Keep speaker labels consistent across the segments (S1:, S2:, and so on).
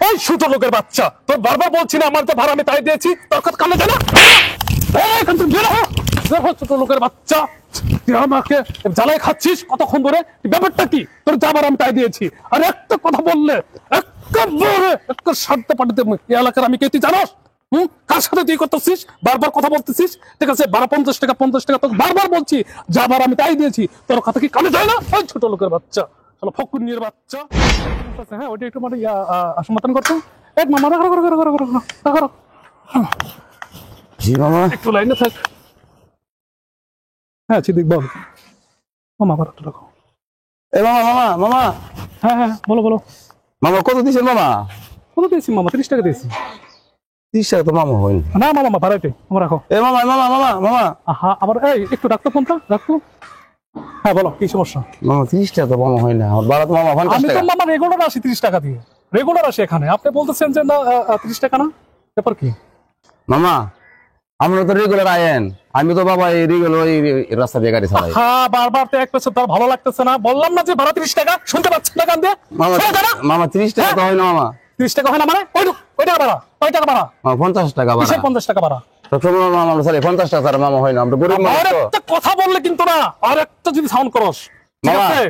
S1: এই ছোট লোকের বাচ্চা, তোর বারবার বলছি না আমার তো ভাড়া আমি তাই দিয়েছি, তোর কথা কানে যায় না? ছোট লোকের বাচ্চা, তুই আমাকে জ্বালাই খাচ্ছিস কতক্ষণ ধরে? ব্যাপারটা কি? তোর যাবার আমি তাই দিয়েছি, আর একটা কথা বললে একটা শান্ত পাঠিয়ে এই এলাকার আমি কে তুই জানোস? কার সাথে তুই করতেছিস? বারবার কথা বলতেছিস, ঠিক আছে? 12 50 টাকা তোকে বারবার বলছি, যাবার আমি তাই দিয়েছি, তোর কথা কি কানে যায় না? ওই ছোট লোকের বাচ্চা, ফকুন্নির বাচ্চা। হ্যাঁ ওইটা একটু মানে সমাধান করতো। এক মামা
S2: জি মামা,
S1: একটু লাইনে থাক। হ্যাঁ সিদ্দিক বল। মামা ভাড়াটা রাখো।
S2: এ মামা মামা মামা
S1: হ্যাঁ হ্যাঁ বলো বলো।
S2: মামা কত দিছেন মামা?
S1: কত দিয়েছি মামা? 30 টাকা দিয়েছি।
S2: 30 টাকা তো মামা হইল
S1: না মামা ভাড়াইতে আমার রাখো।
S2: এ মামা মামা মামা মামা
S1: আহা আবার এই একটু রাখতো ফোনটা রাখতো। হ্যাঁ বলো কি সমস্যা?
S2: মামা 30 টাকা তো মামা হয় না, আমার বাড়া তো মামা 50
S1: আমি তো
S2: টাকা।
S1: মামা রেগুলার আসি 30 টাকা দিয়ে, রেগুলার আসি এখানে, আপনি বলতেছেন যে না 30 টাকা না, ব্যাপার কি?
S2: মামা আমরা তো রেগুলার আয়েন, আমি তো বাবা এই রেগুলার এই রাস্তা দিয়ে গাড়ি চালাই।
S1: হ্যাঁ বারবার তো এক পেছন তার ভালো লাগতেছে না, বললাম না যে ভাড়া 30 টাকা, শুনতে পাচ্ছেন না কান দিয়ে?
S2: মামা মামা 30 টাকা তো হয় না মামা।
S1: 30 টাকা হয় না মানে? ওই টাকা ভাড়া, ওই টাকা ভাড়া।
S2: মামা 50 টাকা ভাড়া।
S1: 50 টাকা ভাড়া?
S2: সবসময় মামা আমরা চালাই 50 টাকা ছাড়া মামা হয় না, আমরা গরিব মানুষ
S1: আর
S2: তো।
S1: একটা কথা বললে কিন্তু না, আর একটা যদি সাউন্ড করস, ঠিক
S2: মামা,
S1: আছে?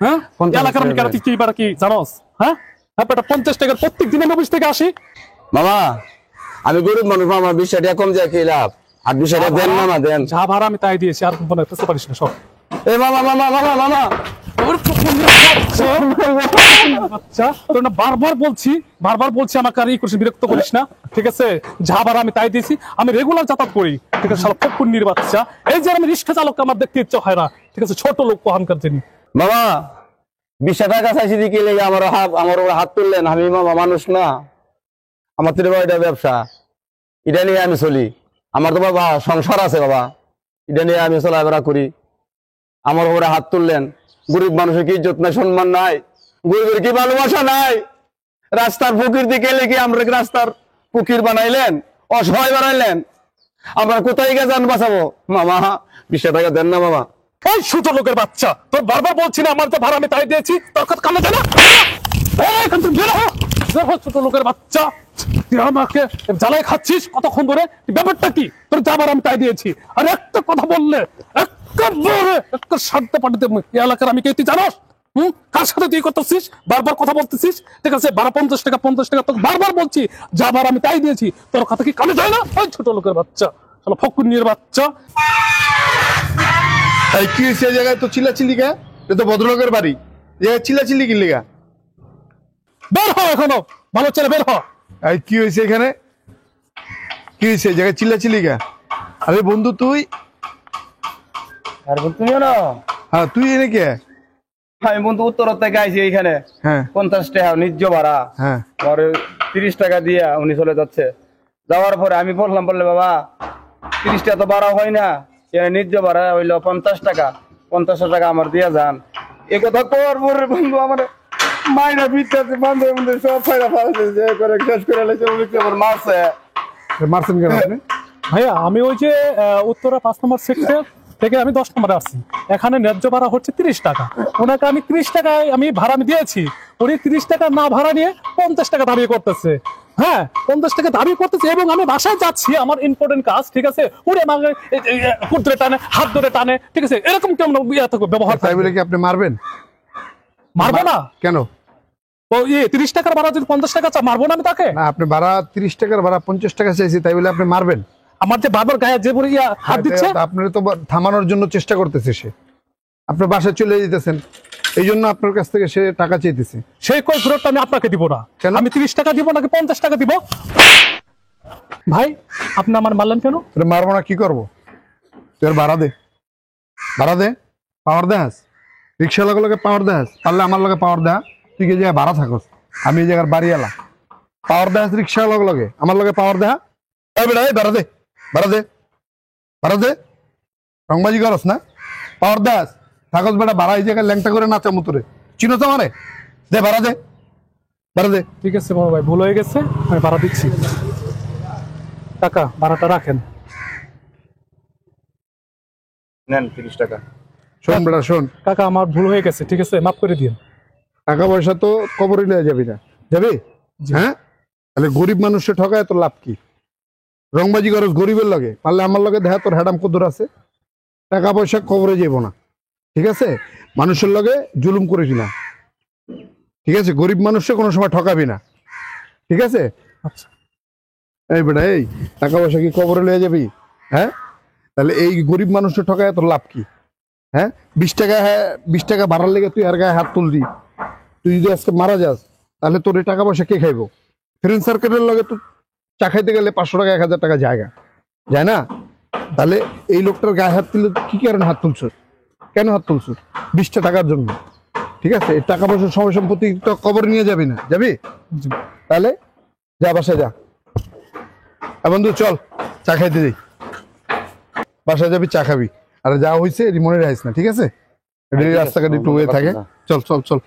S1: হ্যাঁ
S2: 50
S1: এলাকার আমি কেন কি বাড়া কি জানোস? হ্যাঁ ব্যাপারটা 50 টাকার প্রত্যেক দিন আমি অফিস থেকে আসি।
S2: মামা আমি গরিব মানুষ মামা, 20 টাকা কম যায় কি লাভ? আর 20 টাকা দেন মামা দেন।
S1: যা ভাড়া আমি তাই দিয়েছি, আর কোনো বুঝতে পারিস না সব।
S2: এ মামা মামা মামা মামা
S1: আচ্ছা তোর না বারবার বলছি আমাকে আর করছিস, বিরক্ত করিস না, ঠিক আছে? যা ভাড়া আমি তাই দিয়েছি, আমি রেগুলার যাতায়াত করি, ঠিক আছে? শালা ফকুন্নির বাচ্চা, এই যে আমি রিক্সা চালককে আমার দেখতে ইচ্ছা হয় না, ঠিক আছে? ছোট লোক কোহানকার যিনি।
S2: মামা 20 টাকা চাইছি দিকে লেগে আমার হাত তুললেন, আমি মামা মানুষ না? আমার তো এটা ব্যবসা, এটা নিয়ে আমি চলি। আমার তো বাবা সংসার আছে বাবা, এটা নিয়ে আমি চলাফেরা করি, আমার উপরে হাত তুললেন। গরিব মানুষের কি ইজ্জত নাই, সম্মান নাই? গরিবের কি ভালোবাসা নাই? রাস্তার পুকুর দিকে লেগে আমরা রাস্তার পুকুর বানাইলেন, অসহায় বানাইলেন, আমরা কোথায় গিয়ে যান বাঁচাবো? মামা 20 টাকা দেন না মামা।
S1: এই ছোট লোকের বাচ্চা, তোর বারবার বলছি না আমার তো ভাড়া আমি তাই দিয়েছি, তোর কথা কানে যায় না? ছোট লোকের বাচ্চা, তুই আমাকে জ্বালাই খাচ্ছিস কতক্ষণ ধরে? ব্যাপারটা কি? তোর যাবার আমি তাই দিয়েছি, আর একটা কথা বললে একটা শান্ত পাঠিয়ে এই এলাকার আমি কে তুই জানোস? কার সাথে তুই করতেছিস? বারবার কথা বলতেছিস, ঠিক আছে? 12 50 টাকা তোকে বারবার বলছি, যাবার আমি তাই দিয়েছি, তোর কথা কি কানে যায় না? ওই ছোট লোকের বাচ্চা, ফকুন্নির বাচ্চা।
S3: এই কি হয়েছে এই জায়গায় তো চিল্লাচিল্লি কে? এটা তো ভদ্রলোকের বাড়ি, এই জায়গায় চিল্লাচিল্লি কি লেগা?
S1: বের হ এখনো, ভালো ছেলে বের হ।
S3: এই কি হয়েছে এখানে? কি হয়েছে এই জায়গায় চিল্লাচিল্লি কে? আরে বন্ধু তুই,
S2: আর তুমিও না?
S3: হ্যাঁ তুই এনে কে?
S2: আমি বন্ধু উত্তর থেকে আইছি এইখানে,
S3: হ্যাঁ
S2: 50 টাকা নিজ ভাড়া,
S3: হ্যাঁ
S2: পরে 30 টাকা দিয়ে উনি চলে যাচ্ছে। যাওয়ার পরে আমি বললাম, বললে বাবা 30 টাকা তো ভাড়া হয় না, নিজ ভাড়া হইলো 50 টাকা, 50 টাকা আমার দিয়ে যান। এ কথা কর পরে বন্ধু আমার মাইনা বিদ্যাতে বান্ধব সব ফায়দা ফাইছে করে শেষ করে লেছে, মারছে।
S3: মারছেন কেন আপনি?
S1: ভাইয়া আমি ওই যে উত্তরা 5 নম্বর সেক্টর থেকে আমি 10 নম্বরে আসছি, এখানে ন্যায্য ভাড়া হচ্ছে 30 টাকা, ওনাকে আমি 30 টাকায় আমি ভাড়া আমি দিয়েছি, উনি 30 টাকা না ভাড়া নিয়ে 50 টাকা দাবি করতেছে। হ্যাঁ 50 টাকা দাবি করতেছে, এবং আমি বাসায় যাচ্ছি, আমার ইম্পর্টেন্ট কাজ, ঠিক আছে? উনি আমাকে হুট ধরে টানে, হাত ধরে টানে, ঠিক আছে? এরকম কেমন ব্যবহার?
S3: তাই বলে কি আপনি মারবেন?
S1: মারবো না
S3: কেন?
S1: ও 30 টাকার ভাড়া যদি 50 টাকা মারবো না আমি তাকে?
S3: না আপনি ভাড়া 30 টাকার ভাড়া 50 টাকা চাইছি, তাই বলে আপনি মারবেন?
S1: আমার যে বারবার গায়ে যে পরে হাত দিচ্ছে।
S3: আপনার তো থামানোর জন্য চেষ্টা করতেছে সে, আপনার বাসায় চলে যেতেছেন, এই জন্য আপনার কাছ থেকে সে টাকা চাইতেছে।
S1: সেই কই ফেরতটা আমি আপনাকে দিব না।
S3: কেন?
S1: আমি 30 টাকা দিব নাকি 50 টাকা দিব? ভাই আপনি আমার মারলেন কেন?
S3: মারবো না কি করবো? তোর ভাড়া দে, ভাড়া দে, পাওয়ার দেহাস, রিক্সাওয়ালা গুলোকে পাওয়ার দেহাস, পারলে আমার লগে পাওয়ার দেহা, তুই যে জায়গায় ভাড়া থাকস, আমি এই জায়গার বাড়ি এলা, পাওয়ার দেহাস রিক্সাওয়ালা লগে, আমার লগে পাওয়ার দেহা। বেটা ভাড়া দে, ভাড়া দে, ভাড়া দে, রংবাজি করস না, পাওয়ার দেহাস থাকস বেটা, ভাড়া এই জায়গায় ল্যাংটা করে নাচা মুতুরে, চিনো তো আমারে? দে ভাড়া দে, ভাড়া দে।
S1: ঠিক আছে বড় ভাই, ভুল হয়ে গেছে, আমি ভাড়া দিচ্ছি। টাকা ভাড়াটা রাখেন।
S2: নেন 30 টাকা।
S3: শোন বেটা শোন,
S1: কাকা আমার ভুল হয়ে গেছে, ঠিক আছে? মাফ করে দিন।
S3: টাকা পয়সা তো কবরই লয়ে যাবি না, যাবি? হ্যাঁ, তাহলে গরিব মানুষের ঠকায় তোর লাভ কি? রংবাজি করস গরিবের লগে, পারলে আমার লগে দেখা তোর হ্যাডাম কদর আছে। টাকা পয়সা কবরে যাইব না, ঠিক আছে? মানুষের লগে জুলুম করিস না, ঠিক আছে? গরিব মানুষকে কোনো সময় ঠকাবি না, ঠিক আছে?
S1: আচ্ছা
S3: এই বেটা, এই টাকা পয়সা কি কবরে লয়ে যাবি? হ্যাঁ, তাহলে এই গরিব মানুষের ঠকায় তোর লাভ কি? হ্যাঁ, 20 টাকা, হ্যাঁ 20 টাকা ভাড়ার লেগে তুই আর গায়ে হাত তুলবি। তুই যদি আজকে মারা যাস তাহলে তোর এই টাকা পয়সা কে খাইবো? ফ্রেন্ড সার্কেলের লগে তো চা খাইতে গেলে 500 টাকা 1000 টাকা জায়গা যায় না? তাহলে এই লোকটার গায়ে হাত তুললে কি কারণে হাত তুলছ? কেন হাত তুলছ? 20টা টাকার জন্য, ঠিক আছে? এই টাকা পয়সার সময় সম্পত্তি তো কবর নিয়ে যাবি না, যাবি?
S1: জি।
S3: তাহলে যা বাসায় যা। বন্ধু চল চা খাইতে যাই, বাসায় যাবি চা খাবি। আর যা হয়েছে মনে রাখিস না, ঠিক আছে? রাস্তাঘাট একটু হয়ে থাকে। চল চল চল।